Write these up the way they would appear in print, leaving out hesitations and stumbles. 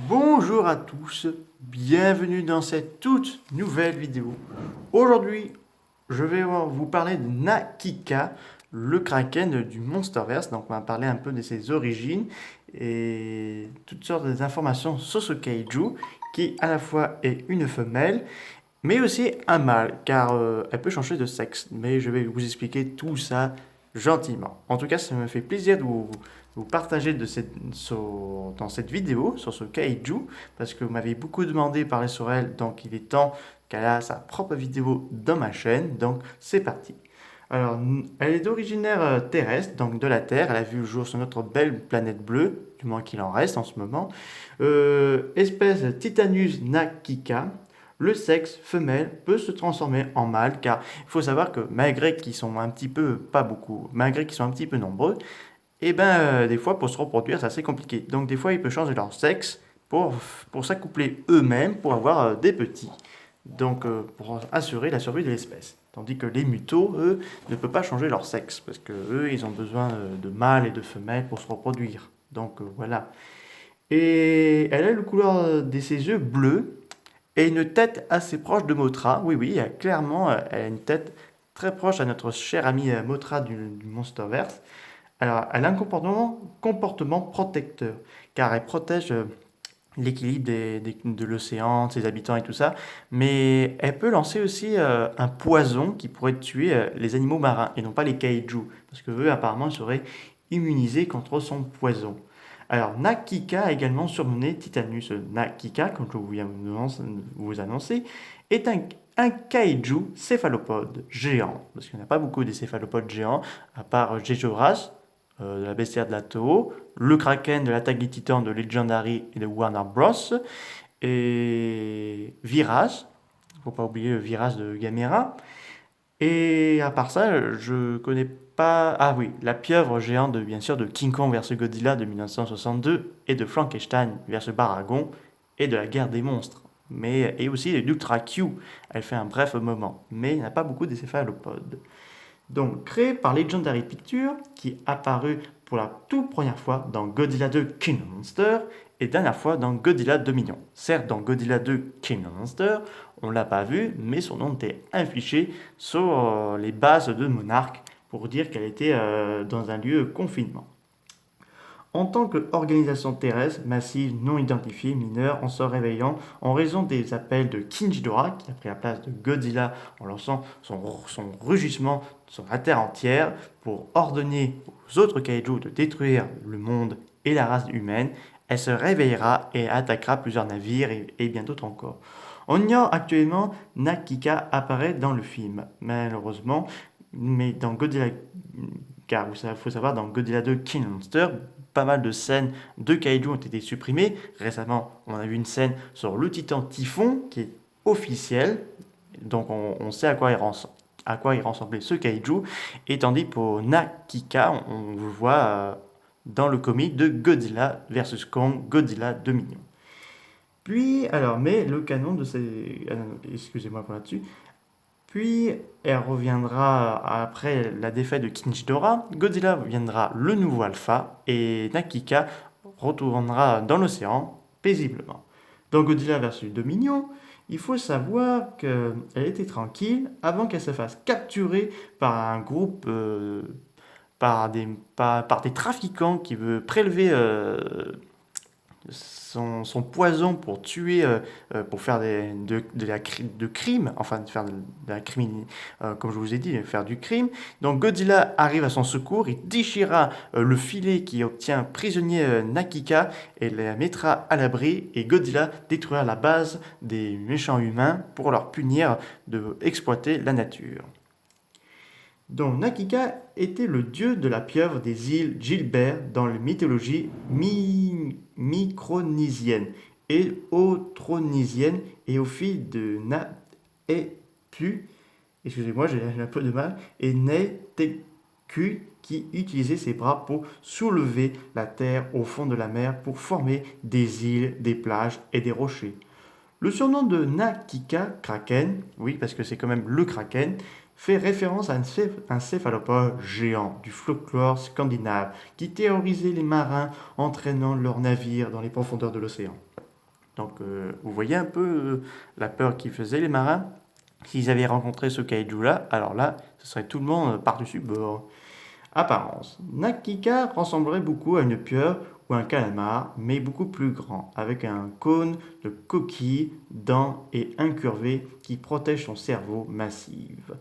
Bonjour à tous, bienvenue dans cette toute nouvelle vidéo. Aujourd'hui, je vais vous parler de Nakika, le kraken du Monsterverse. Donc, on va parler un peu de ses origines et toutes sortes d'informations sur ce kaiju qui à la fois est une femelle mais aussi un mâle car elle peut changer de sexe. Mais je vais vous expliquer tout ça gentiment. En tout cas, ça me fait plaisir de vous partager dans cette vidéo sur ce kaiju parce que vous m'avez beaucoup demandé de parler sur elle, donc il est temps qu'elle a sa propre vidéo dans ma chaîne. Donc c'est parti. Alors, elle est originaire terrestre, donc de la Terre. Elle a vu le jour sur notre belle planète bleue, du moins qu'il en reste en ce moment. Espèce Titanus nakika. Le sexe femelle peut se transformer en mâle, car il faut savoir que malgré qu'ils sont un petit peu, pas beaucoup, malgré qu'ils sont un petit peu nombreux, et ben des fois pour se reproduire c'est assez compliqué. Donc des fois ils peuvent changer leur sexe pour, pour s'accoupler eux-mêmes pour avoir des petits. Donc pour assurer la survie de l'espèce. Tandis que les mutos, eux, ne peuvent pas changer leur sexe parce que eux, ils ont besoin de mâles et de femelles pour se reproduire. Donc voilà. Et elle a le couleur de ses yeux bleus et une tête assez proche de Mothra. Oui, oui, elle a une tête très proche à notre cher ami Mothra du Monsterverse. Alors, elle a un comportement protecteur, car elle protège l'équilibre de l'océan, de ses habitants et tout ça, mais elle peut lancer aussi un poison qui pourrait tuer les animaux marins, et non pas les kaiju, parce que eux, apparemment, ils seraient immunisés contre son poison. Alors, Nakika, également surnommé Titanus Nakika, comme je viens de vous annoncer, est un kaiju céphalopode géant, parce qu'il n'y en a pas beaucoup des céphalopodes géants, à part Jejoras, de la bestiaire de la Toho, le Kraken de l'attaque des Titans de Legendary et de Warner Bros. Et Virage, faut pas oublier le Virage de Gamera. Et à part ça, je connais pas. Ah oui, la pieuvre géante bien sûr de King Kong vs Godzilla de 1962 et de Frankenstein vs Baragon et de la guerre des monstres. Mais et aussi d'Ultra Q. Elle fait un bref moment, mais il n'y a pas beaucoup de céphalopodes. Donc, créé par Legendary Pictures, qui est apparu pour la toute première fois dans Godzilla 2 King of Monsters et dernière fois dans Godzilla Dominion. Certes, dans Godzilla 2 King of Monsters, on ne l'a pas vu, mais son nom était affiché sur les bases de Monarch pour dire qu'elle était dans un lieu confinement. En tant qu'organisation terrestre massive non identifiée mineure en se réveillant en raison des appels de King Ghidorah qui a pris la place de Godzilla en lançant son rugissement sur la Terre entière pour ordonner aux autres kaiju de détruire le monde et la race humaine, elle se réveillera et attaquera plusieurs navires et bien d'autres encore. On ignore actuellement Nakika apparaît dans le film, malheureusement, mais dans Godzilla, car il faut savoir, dans Godzilla 2 King Monster, pas mal de scènes de kaiju ont été supprimées. Récemment, on a vu une scène sur le titan Typhon qui est officielle, donc on sait à quoi il ressemblait ce kaiju. Et tandis pour Nakika, on le voit dans le comic de Godzilla vs Kong, Godzilla 2 millions. Puis, alors, mais le canon de ces. Excusez-moi pour là-dessus. Puis, elle reviendra après la défaite de King Ghidorah. Godzilla viendra le nouveau alpha et Nakika retournera dans l'océan paisiblement. Dans Godzilla vs Dominion, il faut savoir qu'elle était tranquille avant qu'elle se fasse capturer par un groupe, par des trafiquants qui veulent prélever son poison pour tuer, pour faire de crimes, enfin de faire de la crime, comme je vous ai dit, faire du crime. Donc Godzilla arrive à son secours, il déchira le filet qui obtient prisonnier Nakika et la mettra à l'abri et Godzilla détruira la base des méchants humains pour leur punir de exploiter la nature. Donc Nakika était le dieu de la pieuvre des îles Gilbert dans la mythologie micronésienne et autronisienne et au fil de Na et Pu, excusez-moi j'ai un peu de mal, et Neteku qui utilisait ses bras pour soulever la terre au fond de la mer pour former des îles, des plages et des rochers. Le surnom de Nakika, Kraken, oui parce que c'est quand même le Kraken, fait référence à un céphalopode géant du folklore scandinave qui terrorisait les marins entraînant leurs navires dans les profondeurs de l'océan. Donc vous voyez un peu la peur qu'ils faisaient les marins. S'ils avaient rencontré ce kaiju-là, alors là, ce serait tout le monde par-dessus bord. Apparence. Nakika ressemblerait beaucoup à une pieuvre ou un calamar, mais beaucoup plus grand, avec un cône de coquilles, dents et incurvé qui protège son cerveau massif.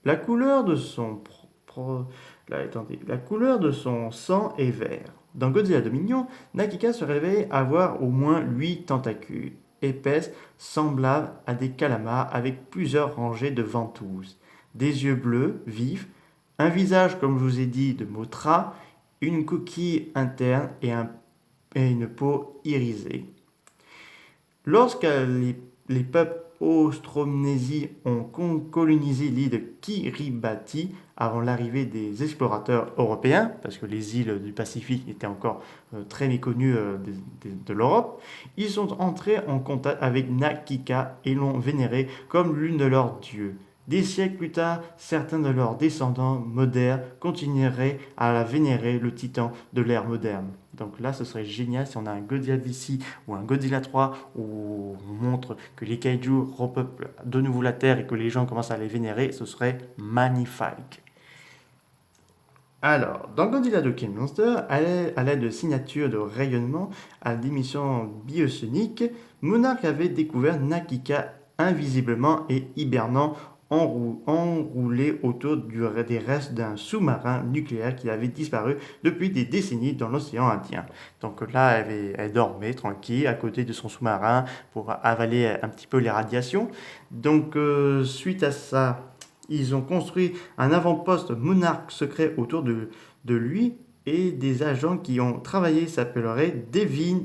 La couleur de son la couleur de son sang est vert. Dans Godzilla Dominion, Nakika se réveille avoir au moins 8 tentacules, épaisses, semblables à des calamars avec plusieurs rangées de ventouses, des yeux bleus vifs, un visage, comme je vous ai dit, de Mothra, une coquille interne et une peau irisée. Lorsque les peuples austronésien ont colonisé l'île de Kiribati avant l'arrivée des explorateurs européens, parce que les îles du Pacifique étaient encore très méconnues de l'Europe, ils sont entrés en contact avec Nakika et l'ont vénéré comme l'une de leurs dieux. Des siècles plus tard, certains de leurs descendants modernes continueraient à la vénérer, le titan de l'ère moderne. Donc là, ce serait génial si on a un Godzilla d'ici ou un Godzilla 3 où on montre que les kaiju repeuplent de nouveau la Terre et que les gens commencent à les vénérer, ce serait magnifique. Alors, dans Godzilla de King Monster, à l'aide de signatures de rayonnement à d'émissions biosoniques, Monarch avait découvert Nakika invisiblement et hibernant enroulé autour des restes d'un sous-marin nucléaire qui avait disparu depuis des décennies dans l'océan Indien. Donc là, elle dormait tranquille à côté de son sous-marin pour avaler un petit peu les radiations. Donc suite à ça, ils ont construit un avant-poste monarque secret autour de lui et des agents qui ont travaillé s'appelleraient Devin,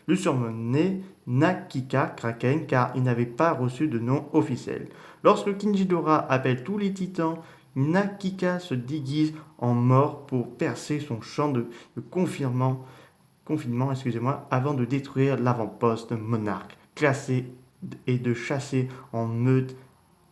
le surnommé Nakika Kraken car il n'avait pas reçu de nom officiel. Lorsque Kinjidora appelle tous les titans, Nakika se déguise en mort pour percer son champ de confinement avant de détruire l'avant-poste monarque, classé et de chasser en meute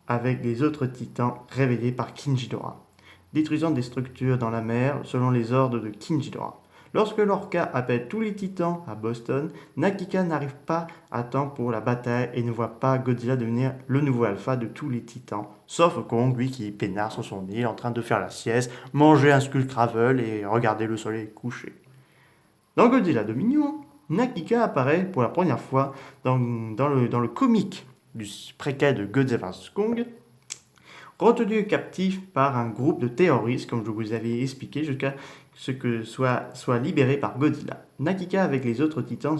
avec les autres titans réveillés par Kinjidora, détruisant des structures dans la mer selon les ordres de Kinjidora. Lorsque Lorca appelle tous les titans à Boston, Nakika n'arrive pas à temps pour la bataille et ne voit pas Godzilla devenir le nouveau alpha de tous les titans, sauf Kong, lui qui peinard sur son île en train de faire la sieste, manger un Skull Gravel et regarder le soleil coucher. Dans Godzilla Dominion, Nakika apparaît pour la première fois dans le comique du préquel de Godzilla vs Kong, retenu captif par un groupe de terroristes, comme je vous avais expliqué, jusqu'à ce que soit libéré par Godzilla. Nakika, avec les autres titans,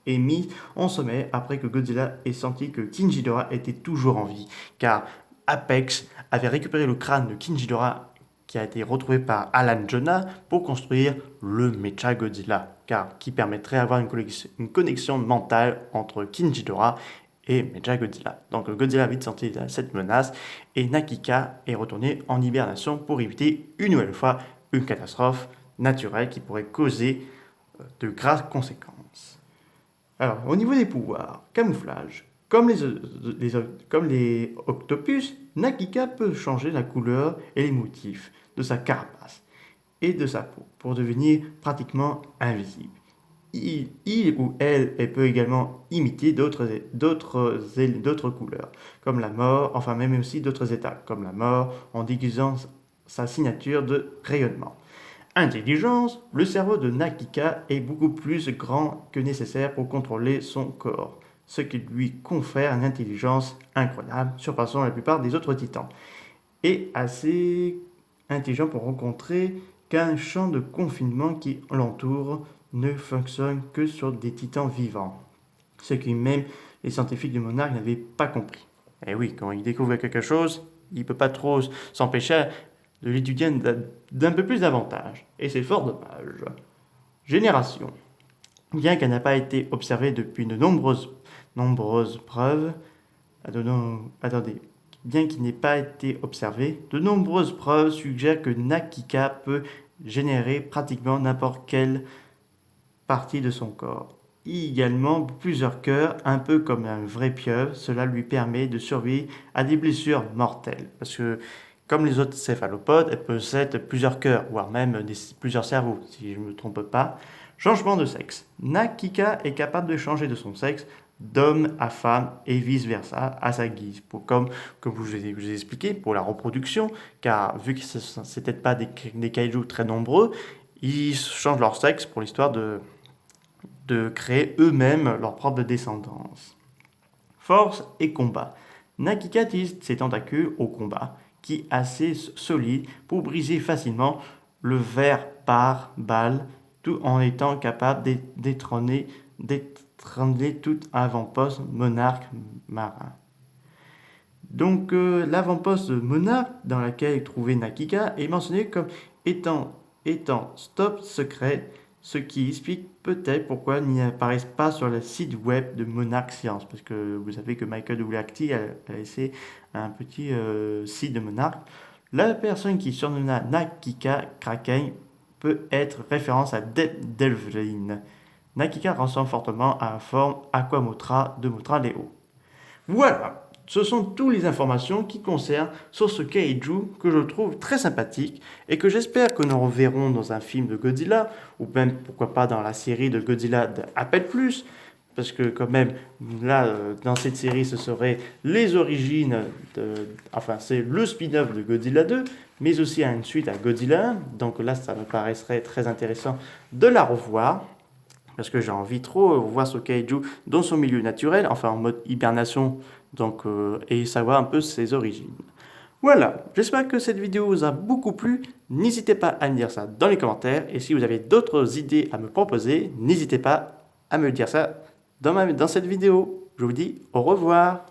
est mis en sommeil après que Godzilla ait senti que Kinjidora était toujours en vie, car Apex avait récupéré le crâne de Kinjidora qui a été retrouvé par Alan Jonah pour construire le Mecha Godzilla, qui permettrait d'avoir une connexion mentale entre Kinjidora et Mecha Godzilla. Donc Godzilla a vite senti cette menace et Nakika est retourné en hibernation pour éviter une nouvelle fois une catastrophe naturelle qui pourrait causer de graves conséquences. Alors, au niveau des pouvoirs, camouflage. Comme les octopus, Nakika peut changer la couleur et les motifs de sa carapace et de sa peau pour devenir pratiquement invisible. Il ou elle peut également imiter d'autres couleurs, comme la mort, enfin même aussi d'autres états, comme la mort, en déguisant sa signature de rayonnement. Intelligence, le cerveau de Nakika est beaucoup plus grand que nécessaire pour contrôler son corps, ce qui lui confère une intelligence incroyable, surpassant la plupart des autres titans, et assez intelligent pour rencontrer qu'un champ de confinement qui l'entoure ne fonctionne que sur des titans vivants, ce que même les scientifiques du monarque n'avaient pas compris. Et oui, quand il découvre quelque chose, il ne peut pas trop s'empêcher de l'étudier d'un peu plus d'avantage, et c'est fort dommage. Génération. Bien qu'elle n'a pas été observée depuis de nombreuses preuves, bien qu'il n'ait pas été observé, de nombreuses preuves suggèrent que Nakika peut générer pratiquement n'importe quelle partie de son corps. Également plusieurs cœurs, un peu comme un vrai pieuvre, cela lui permet de survivre à des blessures mortelles. Parce que, comme les autres céphalopodes, elle possède plusieurs cœurs, voire même plusieurs cerveaux, si je ne me trompe pas. Changement de sexe. Nakika est capable de changer de son sexe d'homme à femme et vice-versa à sa guise. Comme je vous ai expliqué, pour la reproduction, car vu que ce n'étaient pas des kaijus très nombreux, ils changent leur sexe pour l'histoire de créer eux-mêmes leur propre descendance. Force et combat. Nakika utilise ses tentacules au combat, qui est assez solide pour briser facilement le verre par balle, tout en étant capable d'étrangler tout avant-poste monarque marin. Donc l'avant-poste monarque dans lequel est trouvé Nakika est mentionné comme étant stop secret, ce qui explique peut-être pourquoi ils n'apparaissent pas sur le site web de Monarch Science, parce que vous savez que Michael Dougherty a laissé un petit site de Monarch. La personne qui surnomma Nakika Kraken peut être référence à Delvin. Nakika ressemble fortement à la forme Aquamotra de Motra Leo. Voilà, ce sont toutes les informations qui concernent sur ce kaiju que je trouve très sympathique et que j'espère que nous reverrons dans un film de Godzilla ou même pourquoi pas dans la série de Godzilla d'Appel Plus, parce que quand même là dans cette série ce serait les origines enfin c'est le spin-off de Godzilla 2 mais aussi une suite à Godzilla 1, donc là ça me paraîtrait très intéressant de la revoir. Parce que j'ai envie trop voir ce kaiju dans son milieu naturel, enfin en mode hibernation, donc, et savoir un peu ses origines. Voilà, j'espère que cette vidéo vous a beaucoup plu. N'hésitez pas à me dire ça dans les commentaires. Et si vous avez d'autres idées à me proposer, n'hésitez pas à me dire ça dans cette vidéo. Je vous dis au revoir.